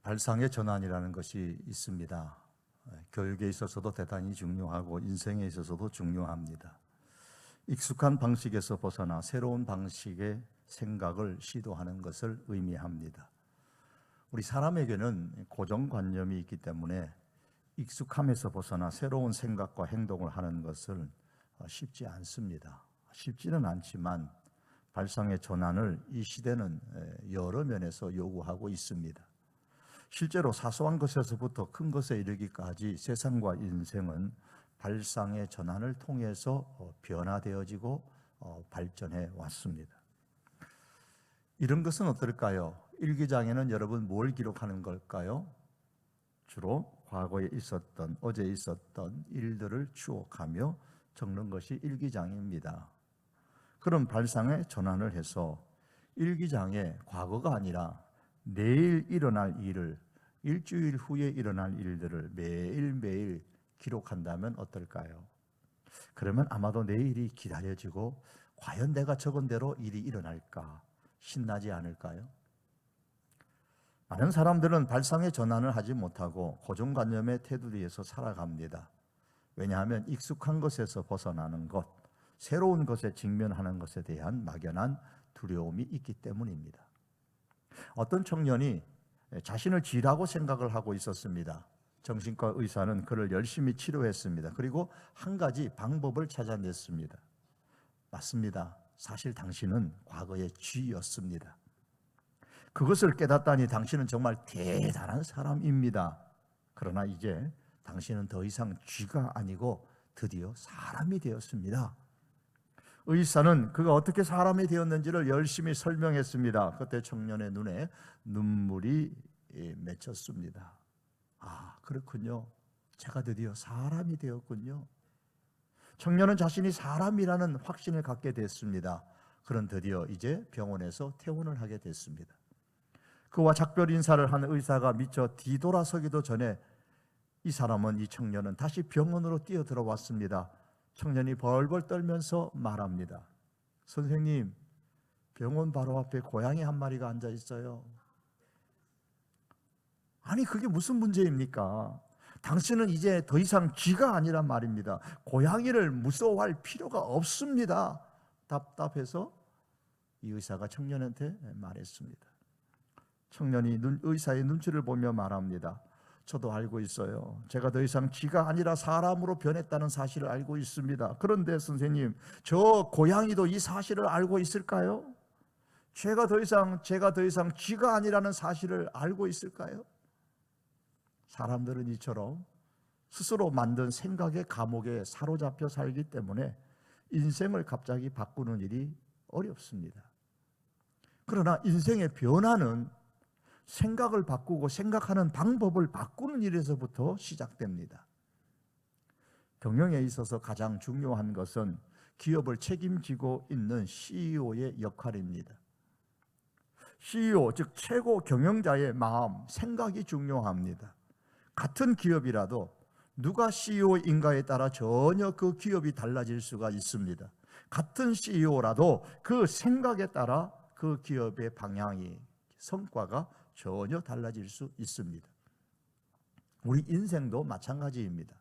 발상의 전환이라는 것이 있습니다. 교육에 있어서도 대단히 중요하고 인생에 있어서도 중요합니다. 익숙한 방식에서 벗어나 새로운 방식의 생각을 시도하는 것을 의미합니다. 우리 사람에게는 고정관념이 있기 때문에 익숙함에서 벗어나 새로운 생각과 행동을 하는 것을 쉽지 않습니다. 쉽지는 않지만 발상의 전환을 이 시대는 여러 면에서 요구하고 있습니다. 실제로 사소한 것에서부터 큰 것에 이르기까지 세상과 인생은 발상의 전환을 통해서 변화되어지고 발전해 왔습니다. 이런 것은 어떨까요? 일기장에는 여러분 뭘 기록하는 걸까요? 주로 과거에 있었던, 어제 있었던 일들을 추억하며 적는 것이 일기장입니다. 그런 발상의 전환을 해서 일기장에 과거가 아니라 내일 일어날 일을, 일주일 후에 일어날 일들을 매일매일 기록한다면 어떨까요? 그러면 아마도 내일이 기다려지고 과연 내가 적은 대로 일이 일어날까 신나지 않을까요? 많은 사람들은 발상의 전환을 하지 못하고 고정관념의 테두리에서 살아갑니다. 왜냐하면 익숙한 것에서 벗어나는 것, 새로운 것에 직면하는 것에 대한 막연한 두려움이 있기 때문입니다. 어떤 청년이 자신을 쥐라고 생각을 하고 있었습니다. 정신과 의사는 그를 열심히 치료했습니다. 그리고 한 가지 방법을 찾아냈습니다. 맞습니다. 사실 당신은 과거의 쥐였습니다. 그것을 깨닫다니 당신은 정말 대단한 사람입니다. 그러나 이제 당신은 더 이상 쥐가 아니고 드디어 사람이 되었습니다. 의사는 그가 어떻게 사람이 되었는지를 열심히 설명했습니다. 그때 청년의 눈에 눈물이 맺혔습니다. 아, 그렇군요. 제가 드디어 사람이 되었군요. 청년은 자신이 사람이라는 확신을 갖게 됐습니다. 그는 드디어 이제 병원에서 퇴원을 하게 됐습니다. 그와 작별 인사를 한 의사가 미처 뒤돌아서기도 전에 이 청년은 다시 병원으로 뛰어들어왔습니다. 청년이 벌벌 떨면서 말합니다. 선생님, 병원 바로 앞에 고양이 한 마리가 앉아 있어요. 아니, 그게 무슨 문제입니까? 당신은 이제 더 이상 쥐가 아니란 말입니다. 고양이를 무서워할 필요가 없습니다. 답답해서 이 의사가 청년한테 말했습니다. 청년이 의사의 눈치를 보며 말합니다. 저도 알고 있어요. 제가 더 이상 쥐가 아니라 사람으로 변했다는 사실을 알고 있습니다. 그런데 선생님, 저 고양이도 이 사실을 알고 있을까요? 제가 더 이상 쥐가 아니라는 사실을 알고 있을까요? 사람들은 이처럼 스스로 만든 생각의 감옥에 사로잡혀 살기 때문에 인생을 갑자기 바꾸는 일이 어렵습니다. 그러나 인생의 변화는 생각을 바꾸고 생각하는 방법을 바꾸는 일에서부터 시작됩니다. 경영에 있어서 가장 중요한 것은 기업을 책임지고 있는 CEO의 역할입니다. CEO, 즉 최고 경영자의 마음, 생각이 중요합니다. 같은 기업이라도 누가 CEO인가에 따라 전혀 그 기업이 달라질 수가 있습니다. 같은 CEO라도 그 생각에 따라 그 기업의 방향이, 성과가 전혀 달라질 수 있습니다. 우리 인생도 마찬가지입니다.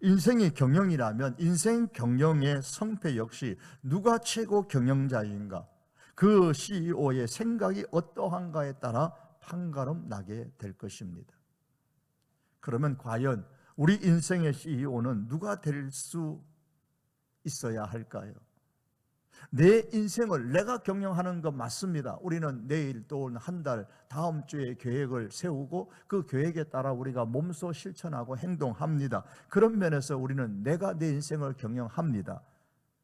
인생이 경영이라면 인생 경영의 성패 역시 누가 최고 경영자인가, 그 CEO의 생각이 어떠한가에 따라 판가름 나게 될 것입니다. 그러면 과연 우리 인생의 CEO는 누가 될 수 있어야 할까요? 내 인생을 내가 경영하는 것 맞습니다. 우리는 내일 또 한 달, 다음 주에 계획을 세우고 그 계획에 따라 우리가 몸소 실천하고 행동합니다. 그런 면에서 우리는 내가 내 인생을 경영합니다.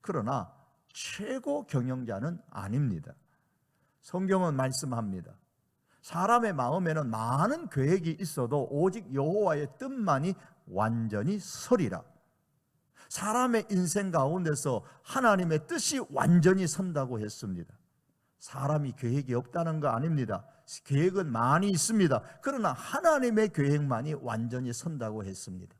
그러나 최고 경영자는 아닙니다. 성경은 말씀합니다. 사람의 마음에는 많은 계획이 있어도 오직 여호와의 뜻만이 완전히 서리라. 사람의 인생 가운데서 하나님의 뜻이 완전히 선다고 했습니다. 사람이 계획이 없다는 거 아닙니다. 계획은 많이 있습니다. 그러나 하나님의 계획만이 완전히 선다고 했습니다.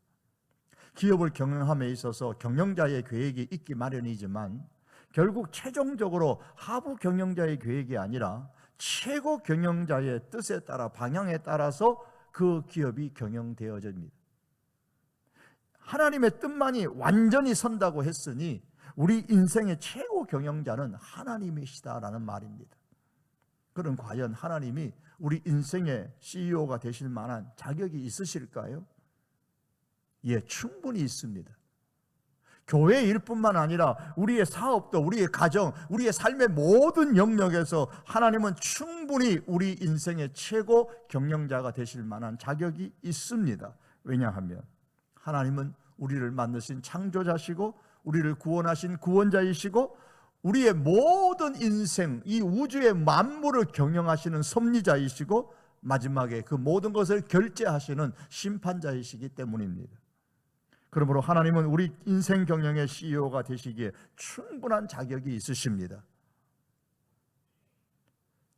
기업을 경영함에 있어서 경영자의 계획이 있기 마련이지만 결국 최종적으로 하부 경영자의 계획이 아니라 최고 경영자의 뜻에 따라, 방향에 따라서 그 기업이 경영되어집니다. 하나님의 뜻만이 완전히 선다고 했으니 우리 인생의 최고 경영자는 하나님이시다라는 말입니다. 그럼 과연 하나님이 우리 인생의 CEO가 되실 만한 자격이 있으실까요? 예, 충분히 있습니다. 교회 일뿐만 아니라 우리의 사업도, 우리의 가정, 우리의 삶의 모든 영역에서 하나님은 충분히 우리 인생의 최고 경영자가 되실 만한 자격이 있습니다. 왜냐하면 하나님은 우리를 만드신 창조자시고 우리를 구원하신 구원자이시고 우리의 모든 인생, 이 우주의 만물을 경영하시는 섭리자이시고 마지막에 그 모든 것을 결재하시는 심판자이시기 때문입니다. 그러므로 하나님은 우리 인생 경영의 CEO가 되시기에 충분한 자격이 있으십니다.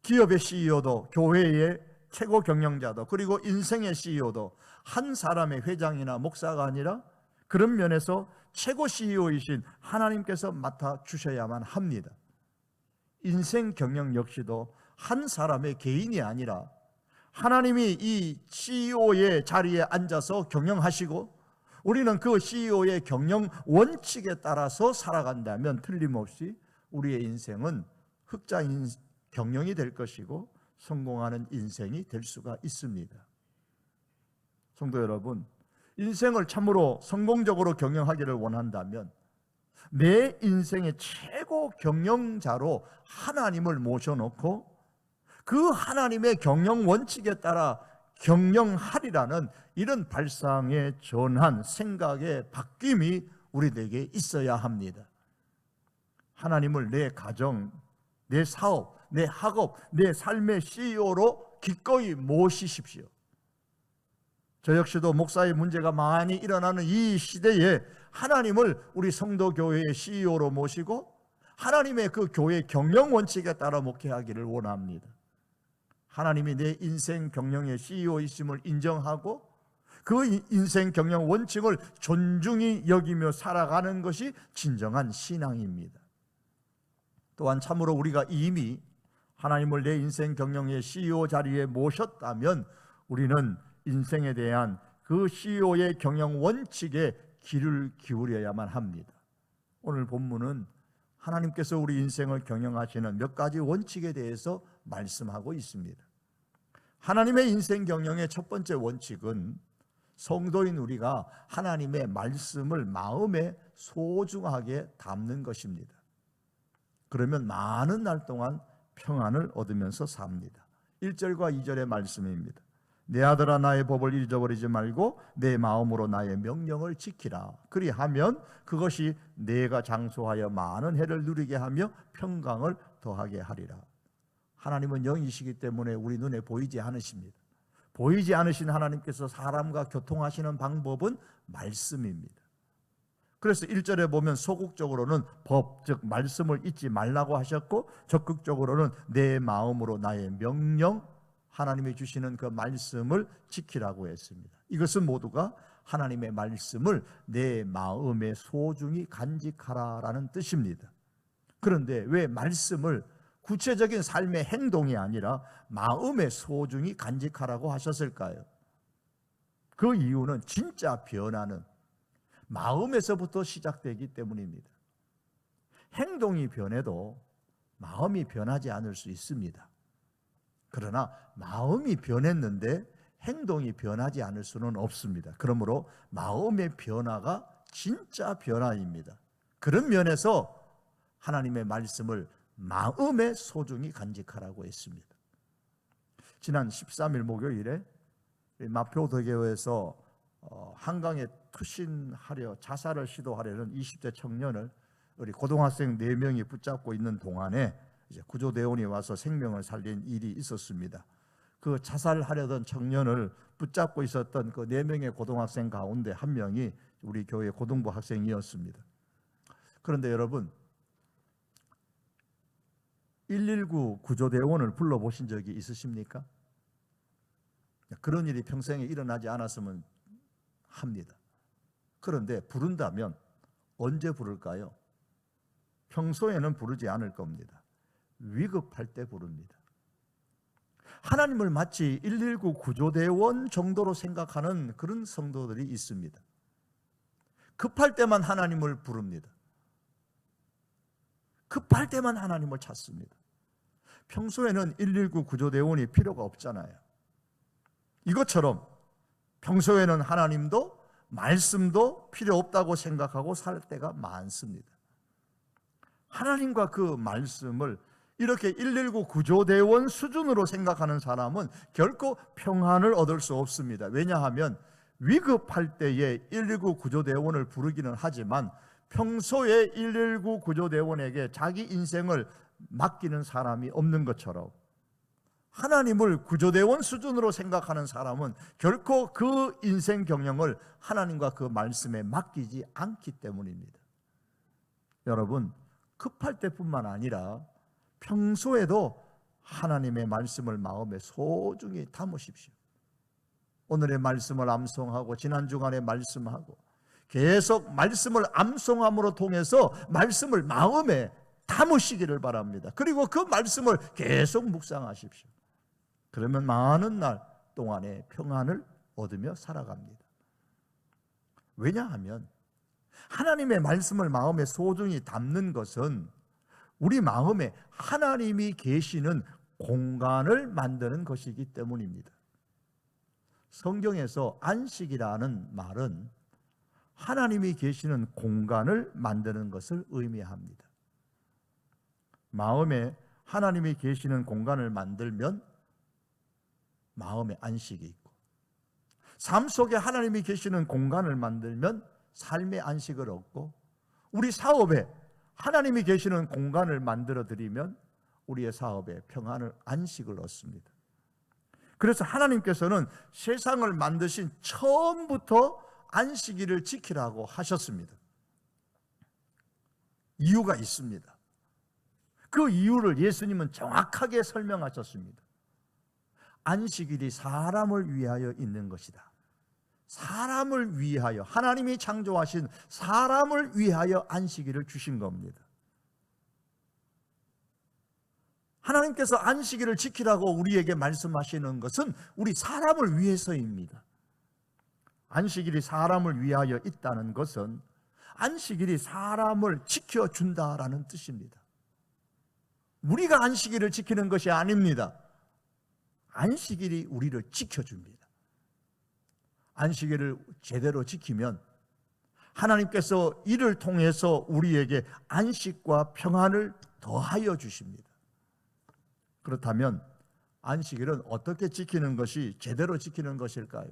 기업의 CEO도, 교회의 최고 경영자도, 그리고 인생의 CEO도 한 사람의 회장이나 목사가 아니라 그런 면에서 최고 CEO이신 하나님께서 맡아주셔야만 합니다. 인생 경영 역시도 한 사람의 개인이 아니라 하나님이 이 CEO의 자리에 앉아서 경영하시고 우리는 그 CEO의 경영 원칙에 따라서 살아간다면 틀림없이 우리의 인생은 흑자 경영이 될 것이고 성공하는 인생이 될 수가 있습니다. 성도 여러분, 인생을 참으로 성공적으로 경영하기를 원한다면 내 인생의 최고 경영자로 하나님을 모셔놓고 그 하나님의 경영 원칙에 따라 경영하리라는 이런 발상의 전환, 생각의 바뀜이 우리에게 있어야 합니다. 하나님을 내 가정, 내 사업, 내 학업, 내 삶의 CEO로 기꺼이 모시십시오. 저 역시도 목사의 문제가 많이 일어나는 이 시대에 하나님을 우리 성도교회의 CEO로 모시고 하나님의 그 교회 경영 원칙에 따라 목회하기를 원합니다. 하나님이 내 인생 경영의 CEO이심을 인정하고 그 인생 경영 원칙을 존중히 여기며 살아가는 것이 진정한 신앙입니다. 또한 참으로 우리가 이미 하나님을 내 인생 경영의 CEO 자리에 모셨다면 우리는 인생에 대한 그 CEO의 경영 원칙에 귀를 기울여야만 합니다. 오늘 본문은 하나님께서 우리 인생을 경영하시는 몇 가지 원칙에 대해서 말씀하고 있습니다. 하나님의 인생 경영의 첫 번째 원칙은 성도인 우리가 하나님의 말씀을 마음에 소중하게 담는 것입니다. 그러면 많은 날 동안 평안을 얻으면서 삽니다. 1절과 2절의 말씀입니다. 내 아들아 나의 법을 잊어버리지 말고 내 마음으로 나의 명령을 지키라. 그리하면 그것이 내가 장수하여 많은 해를 누리게 하며 평강을 더하게 하리라. 하나님은 영이시기 때문에 우리 눈에 보이지 않으십니다. 보이지 않으신 하나님께서 사람과 교통하시는 방법은 말씀입니다. 그래서 1절에 보면 소극적으로는 법, 즉 말씀을 잊지 말라고 하셨고 적극적으로는 내 마음으로 나의 명령, 하나님이 주시는 그 말씀을 지키라고 했습니다. 이것은 모두가 하나님의 말씀을 내 마음에 소중히 간직하라라는 뜻입니다. 그런데 왜 말씀을 구체적인 삶의 행동이 아니라 마음에 소중히 간직하라고 하셨을까요? 그 이유는 진짜 변화는 마음에서부터 시작되기 때문입니다. 행동이 변해도 마음이 변하지 않을 수 있습니다. 그러나 마음이 변했는데 행동이 변하지 않을 수는 없습니다. 그러므로 마음의 변화가 진짜 변화입니다. 그런 면에서 하나님의 말씀을 마음에 소중히 간직하라고 했습니다. 지난 13일 목요일에 마포대교에서 한강에 투신하려 자살을 시도하려는 20대 청년을 우리 고등학생 4명이 붙잡고 있는 동안에 이제 구조대원이 와서 생명을 살린 일이 있었습니다. 그 자살하려던 청년을 붙잡고 있었던 그 4명의 고등학생 가운데 한 명이 우리 교회 고등부 학생이었습니다. 그런데 여러분, 119 구조대원을 불러보신 적이 있으십니까? 그런 일이 평생에 일어나지 않았으면 합니다. 그런데 부른다면 언제 부를까요? 평소에는 부르지 않을 겁니다. 위급할 때 부릅니다. 하나님을 마치 119 구조대원 정도로 생각하는 그런 성도들이 있습니다. 급할 때만 하나님을 부릅니다. 급할 때만 하나님을 찾습니다. 평소에는 119 구조대원이 필요가 없잖아요. 이것처럼 평소에는 하나님도 말씀도 필요 없다고 생각하고 살 때가 많습니다. 하나님과 그 말씀을 이렇게 119 구조대원 수준으로 생각하는 사람은 결코 평안을 얻을 수 없습니다. 왜냐하면 위급할 때에 119 구조대원을 부르기는 하지만 평소에 119 구조대원에게 자기 인생을 맡기는 사람이 없는 것처럼 하나님을 구조대원 수준으로 생각하는 사람은 결코 그 인생 경영을 하나님과 그 말씀에 맡기지 않기 때문입니다. 여러분, 급할 때뿐만 아니라 평소에도 하나님의 말씀을 마음에 소중히 담으십시오. 오늘의 말씀을 암송하고 지난 주간에 말씀하고 계속 말씀을 암송함으로 통해서 말씀을 마음에 담으시기를 바랍니다. 그리고 그 말씀을 계속 묵상하십시오. 그러면 많은 날 동안에 평안을 얻으며 살아갑니다. 왜냐하면 하나님의 말씀을 마음에 소중히 담는 것은 우리 마음에 하나님이 계시는 공간을 만드는 것이기 때문입니다. 성경에서 안식이라는 말은 하나님이 계시는 공간을 만드는 것을 의미합니다. 마음에 하나님이 계시는 공간을 만들면 마음에 안식이 있고, 삶 속에 하나님이 계시는 공간을 만들면 삶의 안식을 얻고, 우리 사업에 하나님이 계시는 공간을 만들어 드리면 우리의 사업에 평안을, 안식을 얻습니다. 그래서 하나님께서는 세상을 만드신 처음부터 안식일을 지키라고 하셨습니다. 이유가 있습니다. 그 이유를 예수님은 정확하게 설명하셨습니다. 안식일이 사람을 위하여 있는 것이다. 사람을 위하여, 하나님이 창조하신 사람을 위하여 안식일을 주신 겁니다. 하나님께서 안식일을 지키라고 우리에게 말씀하시는 것은 우리 사람을 위해서입니다. 안식일이 사람을 위하여 있다는 것은 안식일이 사람을 지켜준다라는 뜻입니다. 우리가 안식일을 지키는 것이 아닙니다. 안식일이 우리를 지켜줍니다. 안식일을 제대로 지키면 하나님께서 이를 통해서 우리에게 안식과 평안을 더하여 주십니다. 그렇다면 안식일은 어떻게 지키는 것이 제대로 지키는 것일까요?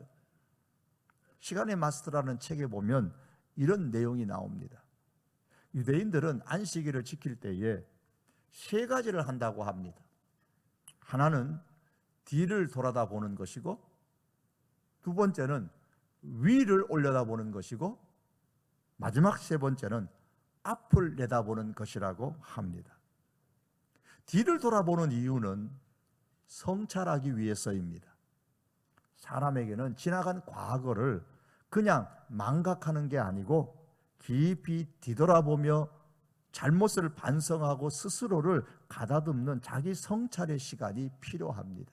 시간의 마스터라는 책에 보면 이런 내용이 나옵니다. 유대인들은 안식일을 지킬 때에 세 가지를 한다고 합니다. 하나는 뒤를 돌아다보는 것이고, 두 번째는 위를 올려다보는 것이고, 마지막 세 번째는 앞을 내다보는 것이라고 합니다. 뒤를 돌아보는 이유는 성찰하기 위해서입니다. 사람에게는 지나간 과거를 그냥 망각하는 게 아니고 깊이 뒤돌아보며 잘못을 반성하고 스스로를 가다듬는 자기 성찰의 시간이 필요합니다.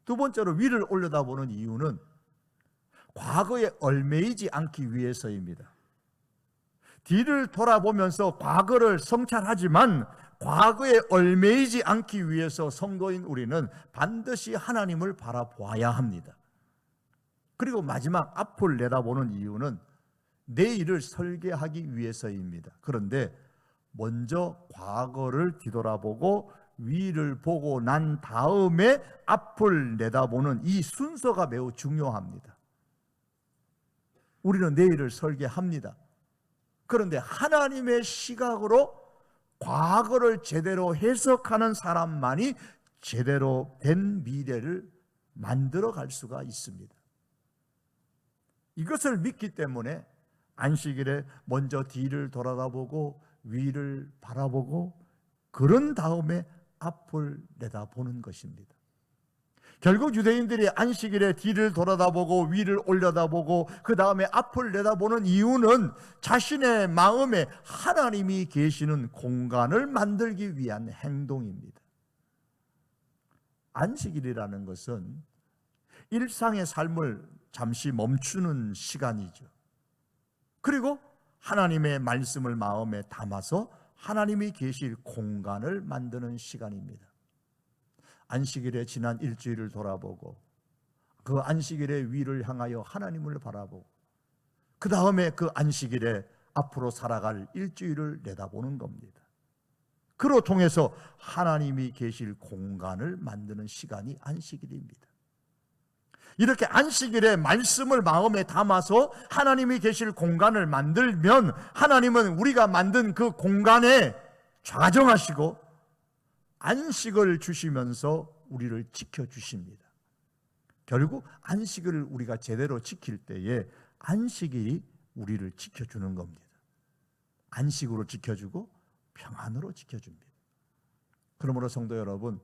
두 번째로 위를 올려다보는 이유는 과거에 얽매이지 않기 위해서입니다. 뒤를 돌아보면서 과거를 성찰하지만 과거에 얽매이지 않기 위해서 성도인 우리는 반드시 하나님을 바라보아야 합니다. 그리고 마지막 앞을 내다보는 이유는 내일을 설계하기 위해서입니다. 그런데 먼저 과거를 뒤돌아보고 위를 보고 난 다음에 앞을 내다보는 이 순서가 매우 중요합니다. 우리는 내일을 설계합니다. 그런데 하나님의 시각으로 과거를 제대로 해석하는 사람만이 제대로 된 미래를 만들어 갈 수가 있습니다. 이것을 믿기 때문에 안식일에 먼저 뒤를 돌아다보고 위를 바라보고 그런 다음에 앞을 내다보는 것입니다. 결국 유대인들이 안식일에 뒤를 돌아다보고 위를 올려다보고 그 다음에 앞을 내다보는 이유는 자신의 마음에 하나님이 계시는 공간을 만들기 위한 행동입니다. 안식일이라는 것은 일상의 삶을 잠시 멈추는 시간이죠. 그리고 하나님의 말씀을 마음에 담아서 하나님이 계실 공간을 만드는 시간입니다. 안식일에 지난 일주일을 돌아보고 그 안식일의 위를 향하여 하나님을 바라보고 그 다음에 그 안식일에 앞으로 살아갈 일주일을 내다보는 겁니다. 그로 통해서 하나님이 계실 공간을 만드는 시간이 안식일입니다. 이렇게 안식일에 말씀을 마음에 담아서 하나님이 계실 공간을 만들면 하나님은 우리가 만든 그 공간에 좌정하시고 안식을 주시면서 우리를 지켜주십니다. 결국 안식을 우리가 제대로 지킬 때에 안식일이 우리를 지켜주는 겁니다. 안식으로 지켜주고 평안으로 지켜줍니다. 그러므로 성도 여러분,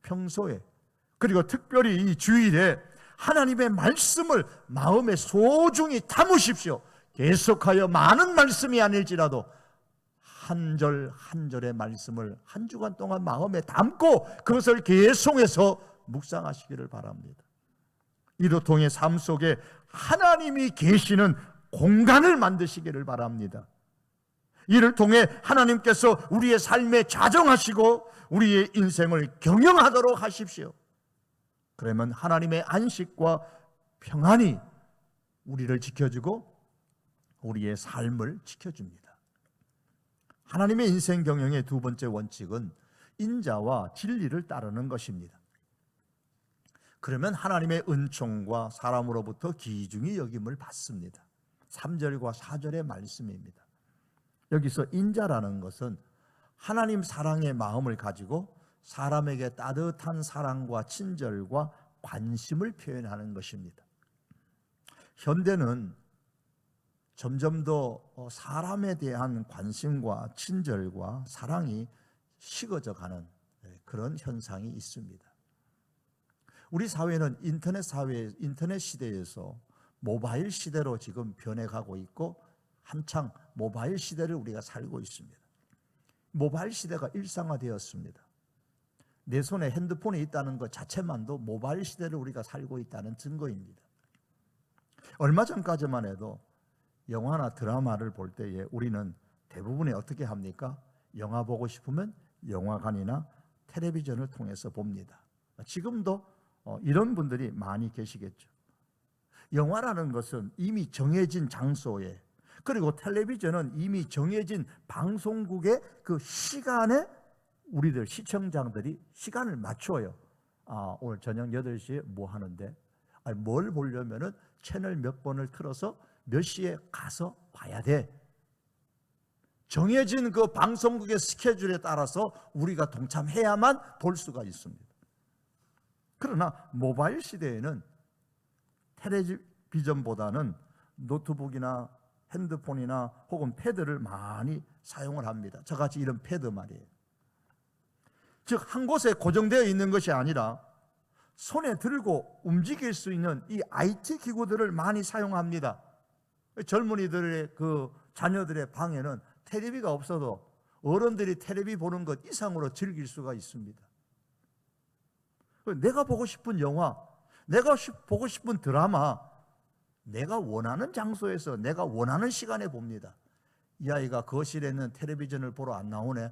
평소에 그리고 특별히 이 주일에 하나님의 말씀을 마음에 소중히 담으십시오. 계속하여 많은 말씀이 아닐지라도 한 절 한 절의 말씀을 한 주간 동안 마음에 담고 그것을 계속해서 묵상하시기를 바랍니다. 이로 통해 삶 속에 하나님이 계시는 공간을 만드시기를 바랍니다. 이를 통해 하나님께서 우리의 삶에 좌정하시고 우리의 인생을 경영하도록 하십시오. 그러면 하나님의 안식과 평안이 우리를 지켜주고 우리의 삶을 지켜줍니다. 하나님의 인생 경영의 두 번째 원칙은 인자와 진리를 따르는 것입니다. 그러면 하나님의 은총과 사람으로부터 귀중히 여김을 받습니다. 3절과 4절의 말씀입니다. 여기서 인자라는 것은 하나님 사랑의 마음을 가지고 사람에게 따뜻한 사랑과 친절과 관심을 표현하는 것입니다. 현대는 점점 더 사람에 대한 관심과 친절과 사랑이 식어져 가는 그런 현상이 있습니다. 우리 사회는 인터넷 시대에서 모바일 시대로 지금 변해가고 있고 한창 모바일 시대를 우리가 살고 있습니다. 모바일 시대가 일상화되었습니다. 내 손에 핸드폰이 있다는 것 자체만도 모바일 시대를 우리가 살고 있다는 증거입니다. 얼마 전까지만 해도 영화나 드라마를 볼 때에 우리는 대부분이 어떻게 합니까? 영화 보고 싶으면 영화관이나 텔레비전을 통해서 봅니다. 지금도 이런 분들이 많이 계시겠죠. 영화라는 것은 이미 정해진 장소에, 그리고 텔레비전은 이미 정해진 방송국의 그 시간에 우리들 시청자들이 시간을 맞춰요. 오늘 저녁 8시에 뭐 하는데? 뭘 보려면은 채널 몇 번을 틀어서 몇 시에 가서 봐야 돼. 정해진 그 방송국의 스케줄에 따라서 우리가 동참해야만 볼 수가 있습니다. 그러나 모바일 시대에는 텔레비전보다는 노트북이나 핸드폰이나 혹은 패드를 많이 사용을 합니다. 저같이 이런 패드 말이에요. 즉 한 곳에 고정되어 있는 것이 아니라 손에 들고 움직일 수 있는 이 IT 기구들을 많이 사용합니다. 젊은이들의 그 자녀들의 방에는 텔레비가 없어도 어른들이 텔레비 보는 것 이상으로 즐길 수가 있습니다. 내가 보고 싶은 영화, 내가 보고 싶은 드라마, 내가 원하는 장소에서 내가 원하는 시간에 봅니다. 이 아이가 거실에는 텔레비전을 보러 안 나오네.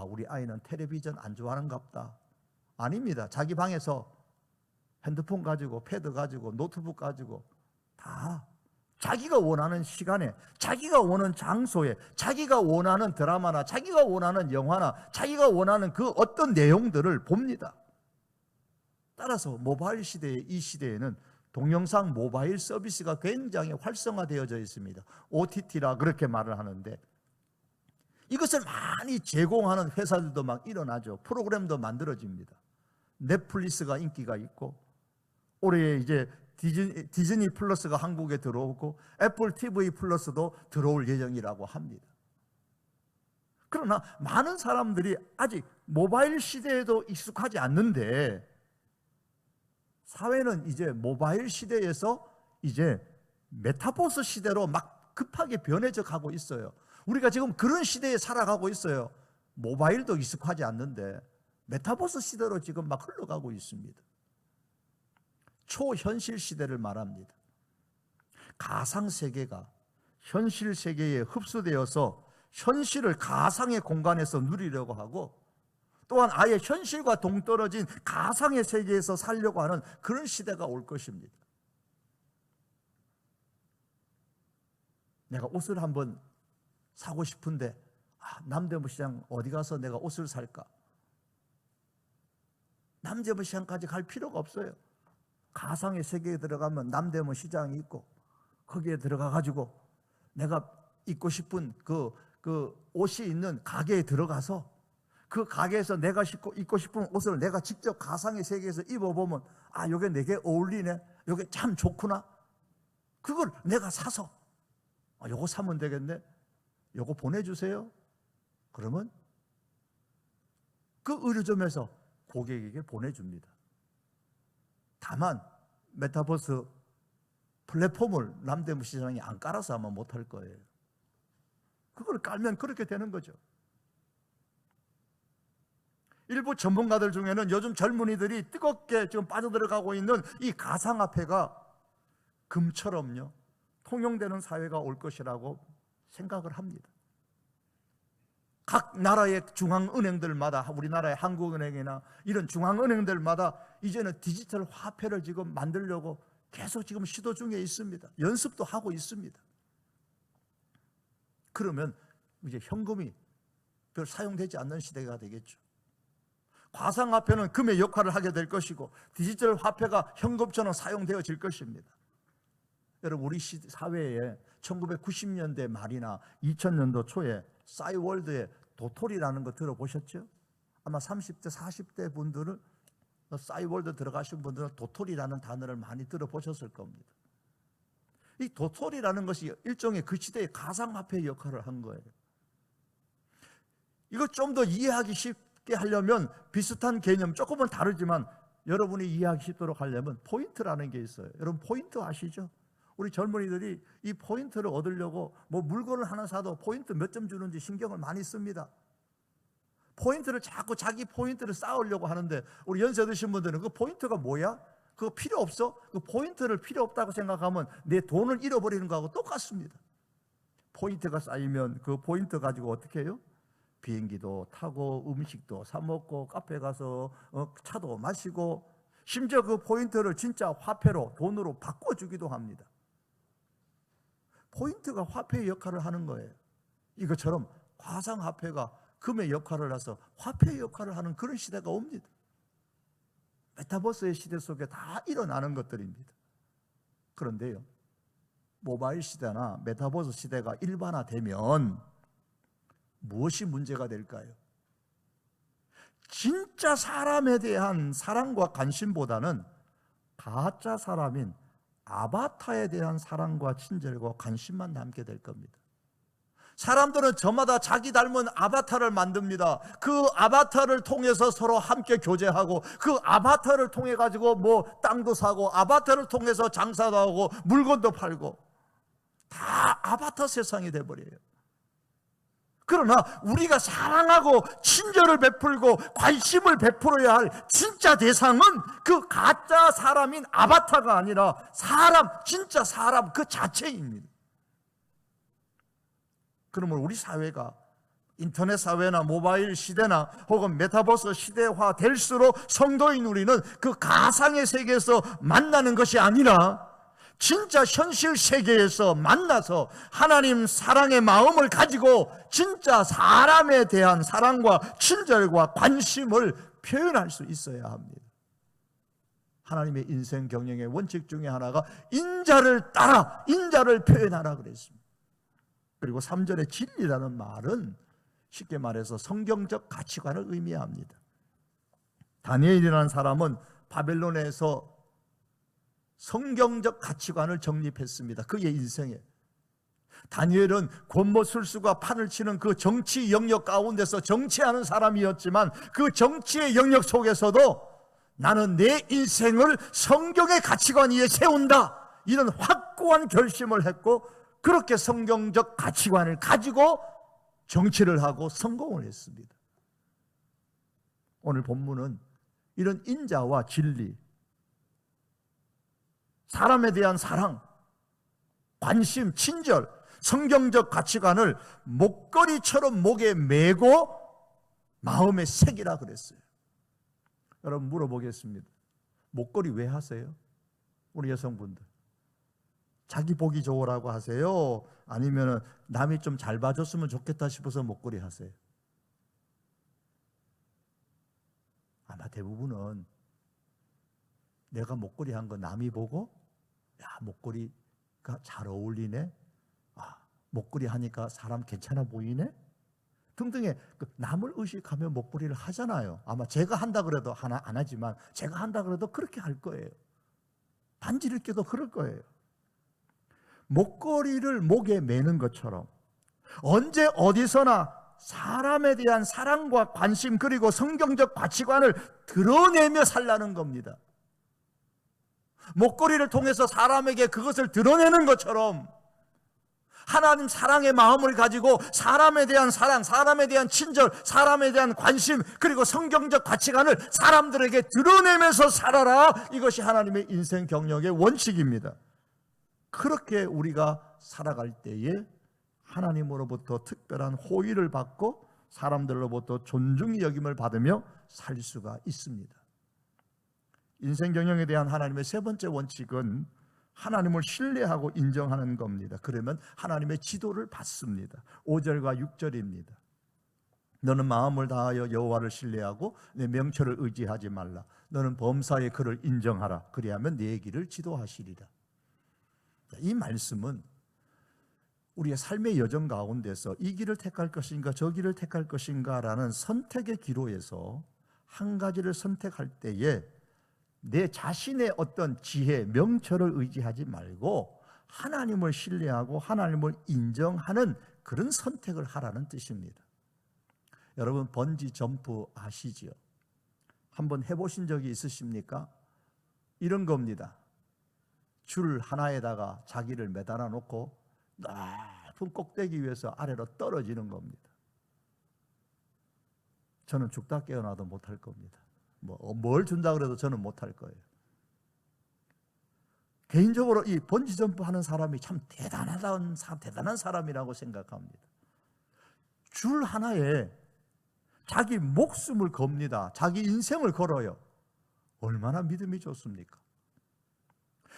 우리 아이는 텔레비전 안 좋아하는가 보다. 아닙니다. 자기 방에서 핸드폰 가지고 패드 가지고 노트북 가지고 다 자기가 원하는 시간에, 자기가 원하는 장소에, 자기가 원하는 드라마나 자기가 원하는 영화나 자기가 원하는 그 어떤 내용들을 봅니다. 따라서 모바일 시대의 이 시대에는 동영상 모바일 서비스가 굉장히 활성화되어져 있습니다. OTT라 그렇게 말을 하는데 이것을 많이 제공하는 회사들도 막 일어나죠. 프로그램도 만들어집니다. 넷플릭스가 인기가 있고 올해 이제 디즈니 플러스가 한국에 들어오고 애플 TV 플러스도 들어올 예정이라고 합니다. 그러나 많은 사람들이 아직 모바일 시대에도 익숙하지 않는데 사회는 이제 모바일 시대에서 이제 메타버스 시대로 막 급하게 변해져 가고 있어요. 우리가 지금 그런 시대에 살아가고 있어요. 모바일도 익숙하지 않는데 메타버스 시대로 지금 막 흘러가고 있습니다. 초현실 시대를 말합니다. 가상세계가 현실 세계에 흡수되어서 현실을 가상의 공간에서 누리려고 하고, 또한 아예 현실과 동떨어진 가상의 세계에서 살려고 하는 그런 시대가 올 것입니다. 내가 옷을 한번 사고 싶은데 남대문 시장 어디 가서 내가 옷을 살까? 남대문 시장까지 갈 필요가 없어요. 가상의 세계에 들어가면 남대문 시장이 있고, 거기에 들어가 가지고 내가 입고 싶은 그 옷이 있는 가게에 들어가서 그 가게에서 내가 입고 싶은 옷을 내가 직접 가상의 세계에서 입어보면, 아, 이게 내게 어울리네, 이게 참 좋구나, 그걸 내가 사서 요거 사면 되겠네, 요거 보내주세요. 그러면 그 의류점에서 고객에게 보내줍니다. 다만 메타버스 플랫폼을 남대문 시장이 안 깔아서 아마 못할 거예요. 그걸 깔면 그렇게 되는 거죠. 일부 전문가들 중에는 요즘 젊은이들이 뜨겁게 지금 빠져들어가고 있는 이 가상화폐가 금처럼요 통용되는 사회가 올 것이라고 생각을 합니다. 각 나라의 중앙은행들마다, 우리나라의 한국은행이나 이런 중앙은행들마다 이제는 디지털 화폐를 지금 만들려고 계속 지금 시도 중에 있습니다. 연습도 하고 있습니다. 그러면 이제 현금이 별 사용되지 않는 시대가 되겠죠. 가상화폐는 금의 역할을 하게 될 것이고, 디지털 화폐가 현금처럼 사용되어질 것입니다. 여러분, 우리 사회에 1990년대 말이나 2000년도 초에 싸이월드의 도토리라는 거 들어보셨죠? 아마 30대, 40대 분들은, 싸이월드 들어가신 분들은 도토리라는 단어를 많이 들어보셨을 겁니다. 이 도토리라는 것이 일종의 그 시대의 가상화폐의 역할을 한 거예요. 이거 좀 더 이해하기 쉽게 하려면 비슷한 개념, 조금은 다르지만 여러분이 이해하기 쉽도록 하려면 포인트라는 게 있어요. 여러분, 포인트 아시죠? 우리 젊은이들이 이 포인트를 얻으려고 뭐 물건을 하나 사도 포인트 몇 점 주는지 신경을 많이 씁니다. 포인트를 자꾸 자기 포인트를 쌓으려고 하는데, 우리 연세 드신 분들은 그 포인트가 뭐야? 그거 필요 없어? 그 포인트를 필요 없다고 생각하면 내 돈을 잃어버리는 거하고 똑같습니다. 포인트가 쌓이면 그 포인트 가지고 어떻게 해요? 비행기도 타고 음식도 사 먹고 카페 가서 차도 마시고, 심지어 그 포인트를 진짜 화폐로, 돈으로 바꿔주기도 합니다. 포인트가 화폐의 역할을 하는 거예요. 이것처럼 가상화폐가 금의 역할을 해서 화폐의 역할을 하는 그런 시대가 옵니다. 메타버스의 시대 속에 다 일어나는 것들입니다. 그런데요, 모바일 시대나 메타버스 시대가 일반화되면 무엇이 문제가 될까요? 진짜 사람에 대한 사랑과 관심보다는 가짜 사람인 아바타에 대한 사랑과 친절과 관심만 남게 될 겁니다. 사람들은 저마다 자기 닮은 아바타를 만듭니다. 그 아바타를 통해서 서로 함께 교제하고, 그 아바타를 통해 가지고 뭐 땅도 사고, 아바타를 통해서 장사도 하고 물건도 팔고, 다 아바타 세상이 돼버려요. 그러나 우리가 사랑하고 친절을 베풀고 관심을 베풀어야 할 진짜 대상은 그 가짜 사람인 아바타가 아니라 사람, 진짜 사람 그 자체입니다. 그러면 우리 사회가 인터넷 사회나 모바일 시대나 혹은 메타버스 시대화 될수록 성도인 우리는 그 가상의 세계에서 만나는 것이 아니라 진짜 현실 세계에서 만나서 하나님 사랑의 마음을 가지고 진짜 사람에 대한 사랑과 친절과 관심을 표현할 수 있어야 합니다. 하나님의 인생 경영의 원칙 중에 하나가 인자를 따라, 인자를 표현하라 그랬습니다. 그리고 3절의 진리라는 말은 쉽게 말해서 성경적 가치관을 의미합니다. 다니엘이라는 사람은 바벨론에서 성경적 가치관을 정립했습니다. 그의 인생에. 다니엘은 권모술수가 판을 치는 그 정치 영역 가운데서 정치하는 사람이었지만, 그 정치의 영역 속에서도 나는 내 인생을 성경의 가치관 위에 세운다, 이런 확고한 결심을 했고, 그렇게 성경적 가치관을 가지고 정치를 하고 성공을 했습니다. 오늘 본문은 이런 인자와 진리, 사람에 대한 사랑, 관심, 친절, 성경적 가치관을 목걸이처럼 목에 메고 마음에 새기라 그랬어요. 여러분 물어보겠습니다. 목걸이 왜 하세요? 우리 여성분들. 자기 보기 좋으라고 하세요? 아니면 남이 좀 잘 봐줬으면 좋겠다 싶어서 목걸이 하세요? 아마 대부분은 내가 목걸이 한 거 남이 보고 야, 목걸이가 잘 어울리네. 아, 목걸이 하니까 사람 괜찮아 보이네. 등등의 남을 의식하며 목걸이를 하잖아요. 아마 제가 한다 그래도 안 하지만 제가 한다 그래도 그렇게 할 거예요. 반지를 껴도 그럴 거예요. 목걸이를 목에 매는 것처럼 언제 어디서나 사람에 대한 사랑과 관심 그리고 성경적 가치관을 드러내며 살라는 겁니다. 목걸이를 통해서 사람에게 그것을 드러내는 것처럼 하나님 사랑의 마음을 가지고 사람에 대한 사랑, 사람에 대한 친절, 사람에 대한 관심 그리고 성경적 가치관을 사람들에게 드러내면서 살아라. 이것이 하나님의 인생 경력의 원칙입니다. 그렇게 우리가 살아갈 때에 하나님으로부터 특별한 호의를 받고 사람들로부터 존중의 여김을 받으며 살 수가 있습니다. 인생 경영에 대한 하나님의 세 번째 원칙은 하나님을 신뢰하고 인정하는 겁니다. 그러면 하나님의 지도를 받습니다. 5절과 6절입니다. 너는 마음을 다하여 여호와를 신뢰하고 내 명철을 의지하지 말라. 너는 범사의 그를 인정하라. 그리하면 네 길을 지도하시리라. 이 말씀은 우리의 삶의 여정 가운데서 이 길을 택할 것인가 저 길을 택할 것인가 라는 선택의 기로에서 한 가지를 선택할 때에 내 자신의 어떤 지혜, 명철을 의지하지 말고 하나님을 신뢰하고 하나님을 인정하는 그런 선택을 하라는 뜻입니다. 여러분 번지 점프 아시지요? 한번 해보신 적이 있으십니까? 이런 겁니다. 줄 하나에다가 자기를 매달아 놓고 높은 꼭대기 위에서 아래로 떨어지는 겁니다. 저는 죽다 깨어나도 못할 겁니다. 뭘 준다 그래도 저는 못할 거예요. 개인적으로 이 번지점프 하는 사람이 참 대단한 사람이라고 생각합니다. 줄 하나에 자기 목숨을 겁니다. 자기 인생을 걸어요. 얼마나 믿음이 좋습니까?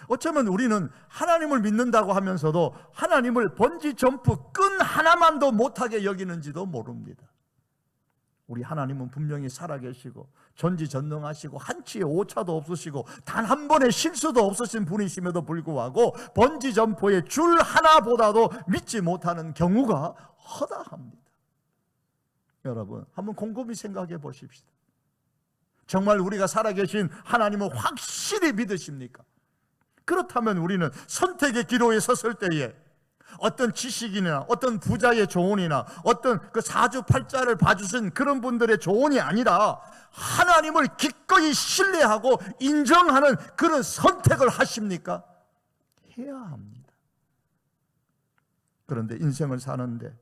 어쩌면 우리는 하나님을 믿는다고 하면서도 하나님을 번지점프 끈 하나만도 못하게 여기는지도 모릅니다. 우리 하나님은 분명히 살아계시고 전지전능하시고 한치의 오차도 없으시고 단 한 번의 실수도 없으신 분이심에도 불구하고 번지점프의 줄 하나보다도 믿지 못하는 경우가 허다합니다. 여러분 한번 곰곰이 생각해 보십시다. 정말 우리가 살아계신 하나님을 확실히 믿으십니까? 그렇다면 우리는 선택의 기로에 섰을 때에 어떤 지식인이나 어떤 부자의 조언이나 어떤 그 사주팔자를 봐주신 그런 분들의 조언이 아니라 하나님을 기꺼이 신뢰하고 인정하는 그런 선택을 하십니까? 해야 합니다. 그런데 인생을 사는데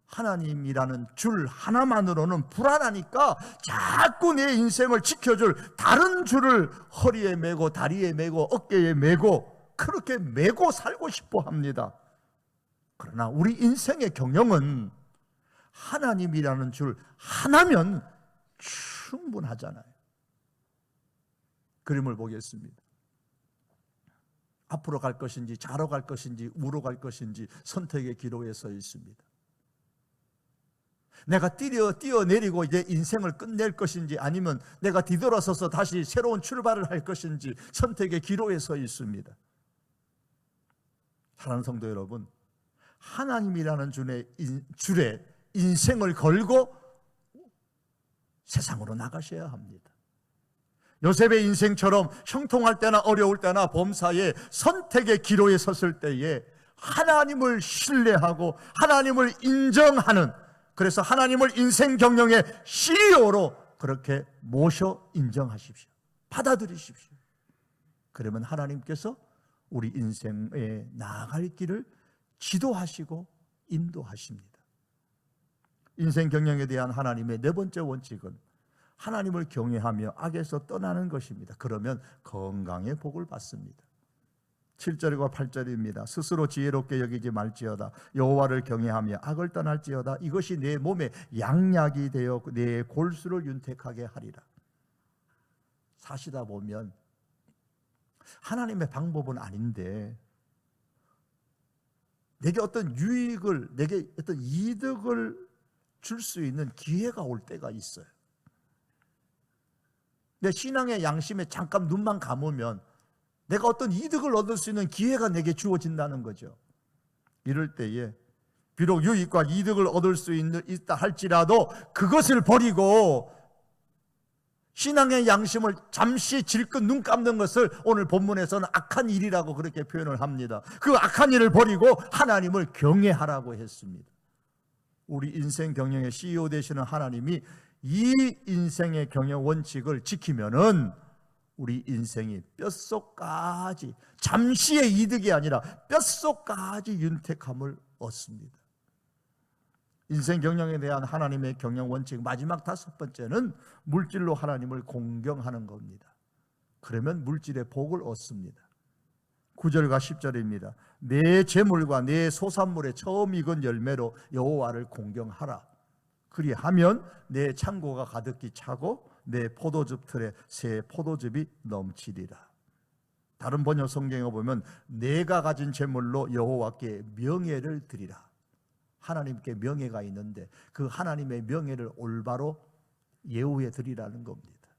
하나님이라는 줄 하나만으로는 불안하니까 자꾸 내 인생을 지켜줄 다른 줄을 허리에 메고 다리에 메고 어깨에 메고 그렇게 메고 살고 싶어 합니다. 그러나 우리 인생의 경영은 하나님이라는 줄 하나면 충분하잖아요. 그림을 보겠습니다. 앞으로 갈 것인지 좌로 갈 것인지 우로 갈 것인지 선택의 기로에 서 있습니다. 내가 뛰어내리고 이제 인생을 끝낼 것인지 아니면 내가 뒤돌아서서 다시 새로운 출발을 할 것인지 선택의 기로에 서 있습니다. 사랑하는 성도 여러분, 하나님이라는 줄에 인생을 걸고 세상으로 나가셔야 합니다. 요셉의 인생처럼 형통할 때나 어려울 때나 범사에 선택의 기로에 섰을 때에 하나님을 신뢰하고 하나님을 인정하는, 그래서 하나님을 인생 경영의 CEO로 그렇게 모셔 인정하십시오. 받아들이십시오. 그러면 하나님께서 우리 인생에 나아갈 길을 지도하시고 인도하십니다. 인생 경영에 대한 하나님의 네 번째 원칙은 하나님을 경외하며 악에서 떠나는 것입니다. 그러면 건강의 복을 받습니다. 7절과 8절입니다. 스스로 지혜롭게 여기지 말지어다. 여호와를 경외하며 악을 떠날지어다. 이것이 내 몸에 양약이 되어 내 골수를 윤택하게 하리라. 사시다 보면 하나님의 방법은 아닌데 내게 어떤 유익을, 내게 어떤 이득을 줄 수 있는 기회가 올 때가 있어요. 내 신앙의 양심에 잠깐 눈만 감으면 내가 어떤 이득을 얻을 수 있는 기회가 내게 주어진다는 거죠. 이럴 때에 비록 유익과 이득을 얻을 수 있다 할지라도 그것을 버리고 신앙의 양심을 잠시 질끈 눈 감는 것을 오늘 본문에서는 악한 일이라고 그렇게 표현을 합니다. 그 악한 일을 버리고 하나님을 경외하라고 했습니다. 우리 인생 경영의 CEO 되시는 하나님이 이 인생의 경영 원칙을 지키면은 우리 인생이 뼛속까지, 잠시의 이득이 아니라 뼛속까지 윤택함을 얻습니다. 인생 경영에 대한 하나님의 경영 원칙 마지막 5번째는 물질로 하나님을 공경하는 겁니다. 그러면 물질의 복을 얻습니다. 9절과 10절입니다. 내 재물과 내 소산물의 처음 익은 열매로 여호와를 공경하라. 그리하면 내 창고가 가득히 차고 내 포도즙 틀에 새 포도즙이 넘치리라. 다른 번역 성경에 보면 내가 가진 재물로 여호와께 명예를 드리라. 하나님께 명예가 있는데 그 하나님의 명예를 올바로 예우해 드리라는 겁니다.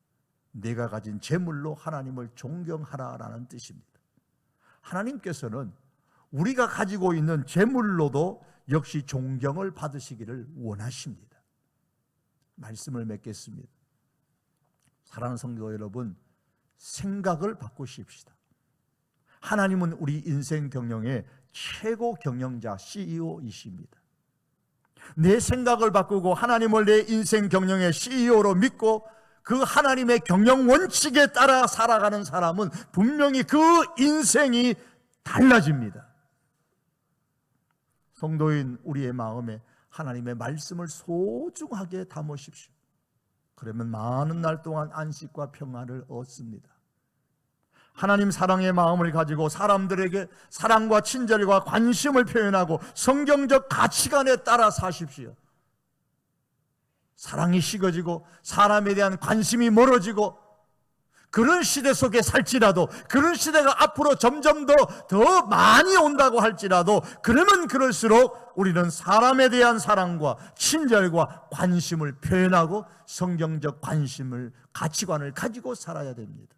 내가 가진 재물로 하나님을 존경하라라는 뜻입니다. 하나님께서는 우리가 가지고 있는 재물로도 역시 존경을 받으시기를 원하십니다. 말씀을 맺겠습니다. 사랑하는 성도 여러분, 생각을 바꾸십시다. 하나님은 우리 인생 경영의 최고 경영자 CEO이십니다. 내 생각을 바꾸고 하나님을 내 인생 경영의 CEO로 믿고 그 하나님의 경영 원칙에 따라 살아가는 사람은 분명히 그 인생이 달라집니다. 성도인 우리의 마음에 하나님의 말씀을 소중하게 담으십시오. 그러면 많은 날 동안 안식과 평안을 얻습니다. 하나님 사랑의 마음을 가지고 사람들에게 사랑과 친절과 관심을 표현하고 성경적 가치관에 따라 사십시오. 사랑이 식어지고 사람에 대한 관심이 멀어지고 그런 시대 속에 살지라도, 그런 시대가 앞으로 점점 더 많이 온다고 할지라도, 그러면 그럴수록 우리는 사람에 대한 사랑과 친절과 관심을 표현하고 성경적 관심을, 가치관을 가지고 살아야 됩니다.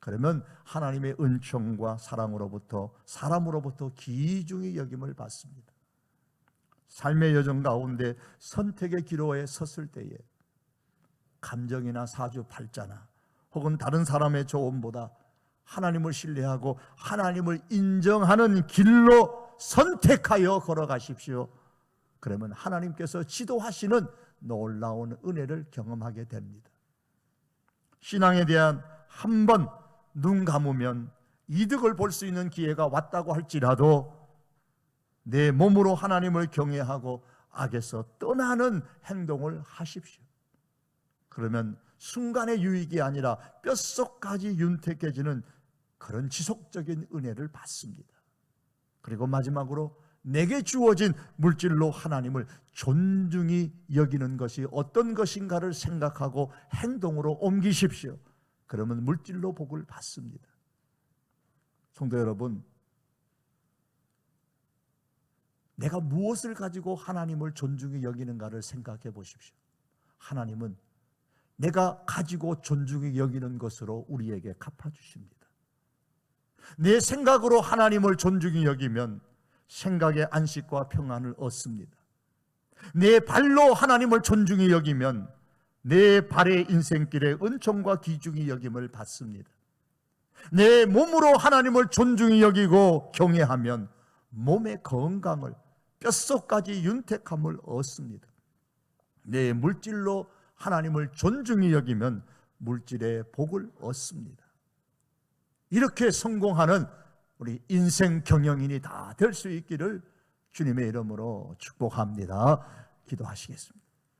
그러면 하나님의 은총과 사랑으로부터, 사람으로부터 귀중히 여김을 받습니다. 삶의 여정 가운데 선택의 기로에 섰을 때에 감정이나 사주팔자나 혹은 다른 사람의 조언보다 하나님을 신뢰하고 하나님을 인정하는 길로 선택하여 걸어가십시오. 그러면 하나님께서 지도하시는 놀라운 은혜를 경험하게 됩니다. 신앙에 대한 한 번 눈 감으면 이득을 볼 수 있는 기회가 왔다고 할지라도 내 몸으로 하나님을 경외하고 악에서 떠나는 행동을 하십시오. 그러면 순간의 유익이 아니라 뼛속까지 윤택해지는 그런 지속적인 은혜를 받습니다. 그리고 마지막으로 내게 주어진 물질로 하나님을 존중히 여기는 것이 어떤 것인가를 생각하고 행동으로 옮기십시오. 그러면 물질로 복을 받습니다. 성도 여러분, 내가 무엇을 가지고 하나님을 존중히 여기는가를 생각해 보십시오. 하나님은 내가 가지고 존중히 여기는 것으로 우리에게 갚아주십니다. 내 생각으로 하나님을 존중히 여기면 생각의 안식과 평안을 얻습니다. 내 발로 하나님을 존중히 여기면 내 발의 인생길에 은총과 귀중히 여김을 받습니다. 내 몸으로 하나님을 존중히 여기고 경외하면 몸의 건강을, 뼛속까지 윤택함을 얻습니다. 내 물질로 하나님을 존중히 여기면 물질의 복을 얻습니다. 이렇게 성공하는 우리 인생 경영인이 다 될 수 있기를 주님의 이름으로 축복합니다. 기도하시겠습니다.